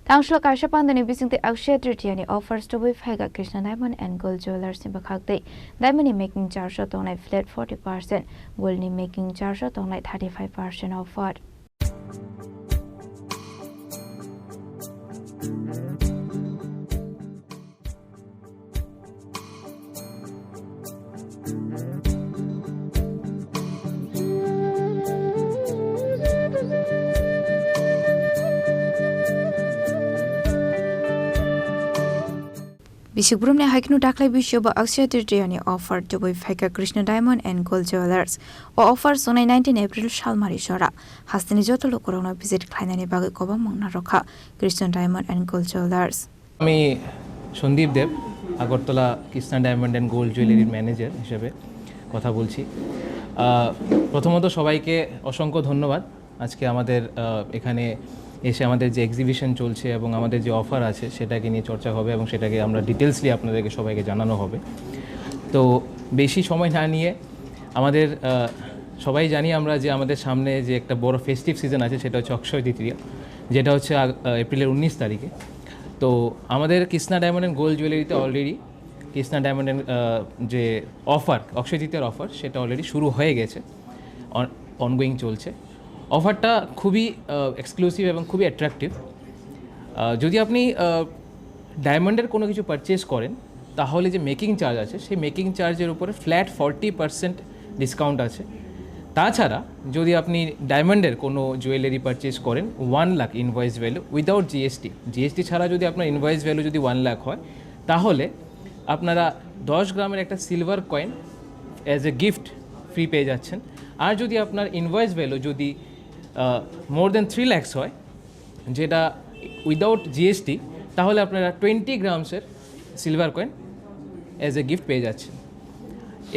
Tangshla Karsha Pandani bising the Akshay Tritiani offers to be Fega Krishna Diamond and Gold Jewelers in Bakakde. Diamond making charge on like flat 40%, gold making charge on like 35% offer. Bishopbrumne Haiknu Daklai Bishop Akshay Tritiani offered to be Fega Krishna Diamond and Gold Jewelers. O offers on 19 April Shalmari Shora. Hastini Jotolo Corona visit Kainani Bagakova Monarokha, Krishna Diamond and Gold Jewelers. আমি Sandip Deb Agartala Krishna diamond and gold জুয়েলারির manager হিসেবে কথা বলছি। প্রথমত সবাইকে অসংখ্য ধন্যবাদ আজকে আমাদের এখানে এসে আমাদের যে এক্সিবিশন চলছে এবং আমাদের যে অফার আছে সেটাকে নিয়ে চর্চা হবে এবং সেটাকে আমরা ডিটেলসলি আপনাদেরকে সবাইকে জানানো হবে। তো বেশি সময় না নিয়ে আমাদের সবাই জানি আমরা যে আমাদের সামনে যে একটা বড় ফেস্টিভ সিজন আছে সেটা হচ্ছে অক্ষয় তৃতীয়া, যেটা হচ্ছে এপ্রিলের 19 তারিখে। তো আমাদের কৃষ্ণা ডায়মন্ড অ্যান্ড গোল্ড জুয়েলারিতে অলরেডি কৃষ্ণা ডায়মন্ড অ্যান্ড যে অফার অক্ষয় তৃতীয়ার অফার সেটা অলরেডি শুরু হয়ে গেছে, অনগোয়িং চলছে। অফারটা খুবই এক্সক্লুসিভ এবং খুবই অ্যাট্রাকটিভ। যদি আপনি ডায়মন্ডের কোনো কিছু পারচেস করেন তাহলে যে মেকিং চার্জ আছে সেই মেকিং চার্জের উপরে ফ্ল্যাট 40% ডিসকাউন্ট আছে। তাছাড়া যদি আপনি ডায়মন্ডের কোনো জুয়েলারি পারচেস করেন 1 lakh invoice value without GST ছাড়া যদি আপনার ইনভয়েস ভ্যালু যদি 1 লাখ হয় তাহলে আপনারা 10 গ্রামের একটা silver coin as a gift free পেয়ে যাচ্ছেন। আর যদি আপনার ইনভয়েস ভ্যালু যদি মোর দ্যান 3 লাখস হয়, যেটা উইদাউট জিএসটি, তাহলে আপনারা 20 গ্রামসের silver coin as a gift পেয়ে যাচ্ছেন।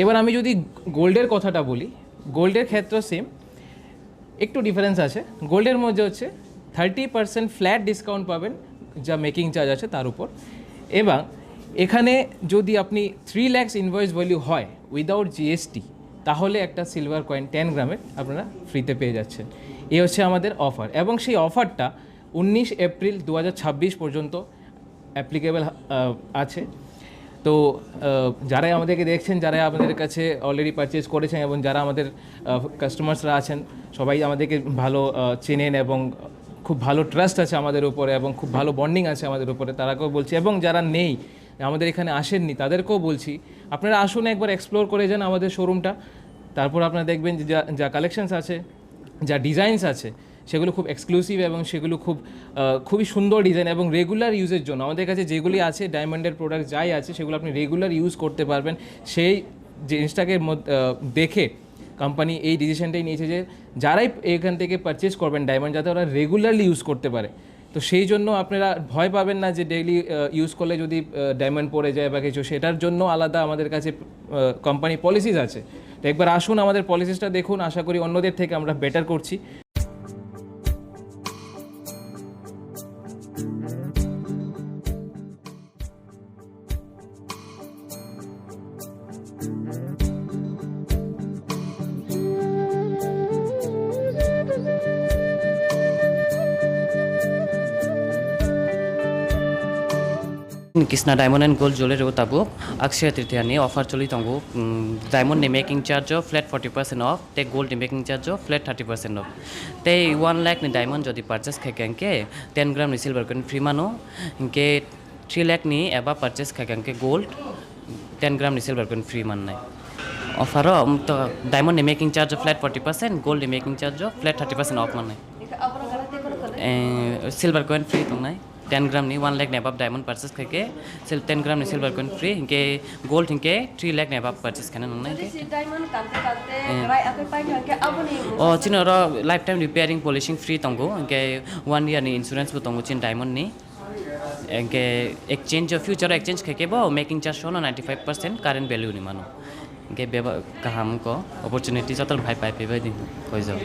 এবার আমি যদি গোল্ডের কথাটা বলি, গোল্ডের ক্ষেত্রে সেম, একটু ডিফারেন্স আছে। গোল্ডের মধ্যে হচ্ছে 30% ফ্ল্যাট ডিসকাউন্ট পাবেন যা মেকিং চার্জ আছে তার উপর। এবং এখানে যদি আপনি 3 লাখস ইনভয়েস ভ্যালু হয় উইদাউট জিএসটি, তাহলে একটা সিলভার কয়েন 10 গ্রামের আপনারা ফ্রিতে পেয়ে যাচ্ছেন। এই হচ্ছে আমাদের অফার এবং সেই অফারটা 19 এপ্রিল 2026 পর্যন্ত অ্যাপ্লিকেবল আছে। তো যারাই আমাদেরকে দেখছেন, যারা আমাদের কাছে অলরেডি পারচেস করেছেন এবং যারা আমাদের কাস্টমার্সরা আছেন, সবাই আমাদেরকে ভালো চেনেন এবং খুব ভালো ট্রাস্ট আছে আমাদের উপরে এবং খুব ভালো বন্ডিং আছে আমাদের উপরে, তারাকেও বলছি। এবং যারা নেই, আমাদের এখানে আসেননি, তাদেরকেও বলছি আপনারা আসুন, একবার এক্সপ্লোর করে যান আমাদের শোরুমটা। তারপর আপনারা দেখবেন যে যা কালেকশনস আছে, যা ডিজাইনস আছে, সেগুলো খুব এক্সক্লুসিভ এবং সেগুলো খুবই সুন্দর ডিজাইন এবং রেগুলার ইউজের জন্য আমাদের কাছে যেগুলি আছে ডায়মন্ডের প্রোডাক্ট যাই আছে সেগুলো আপনি রেগুলার ইউজ করতে পারবেন। সেই জিনিসটাকে দেখে কোম্পানি এই ডিসিশনটাই নিয়েছে যে যারাই এখান থেকে পারচেস করবেন ডায়মন্ড, যাতে ওরা রেগুলারলি ইউজ করতে পারে। তো সেই জন্য আপনারা ভয় পাবেন না যে ডেইলি ইউজ করলে যদি ডায়মন্ড পড়ে যায় বা কিছু, সেটার জন্য আলাদা আমাদের কাছে কোম্পানি পলিসিস আছে। তো একবার আসুন, আমাদের পলিসিসটা দেখুন, আশা করি অন্যদের থেকে আমরা বেটার করছি। Krishna Diamond and Gold Jewelry Utabu Akshay Tritiani offer choli tangu diamond making charge of flat 40% off, te gold making charge of flat 30% off. Te 1 lakh ni diamond jodi purchase khakenke 10 gram ni silver coin free mano, inke 3 lakh ni eba purchase khakenke gold 10 gram ni silver coin free man nai. Offer to diamond making charge of flat 40%, gold making charge of flat 30% off man nai. Silver coin free tong nai 10 gram ni 1 lakh ni above diamond purchase kake 10 gram ni silver coin free, inke gold inke 3 lakh ni above purchase kana nai diamond kante rai akai pai ke aboni o chino ro lifetime repairing polishing free tongo, inke 1 year ni insurance bu tongo chin diamond ni, inke exchange future exchange kake bo making charge shono 95% current value ni mano, inke beba kaham ko opportunity jotal bhai pai pe bai din koi jao।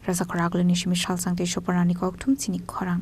Rasa Koraglu Nishimi Shalsang de Shoparani Koktum Sinik Korang.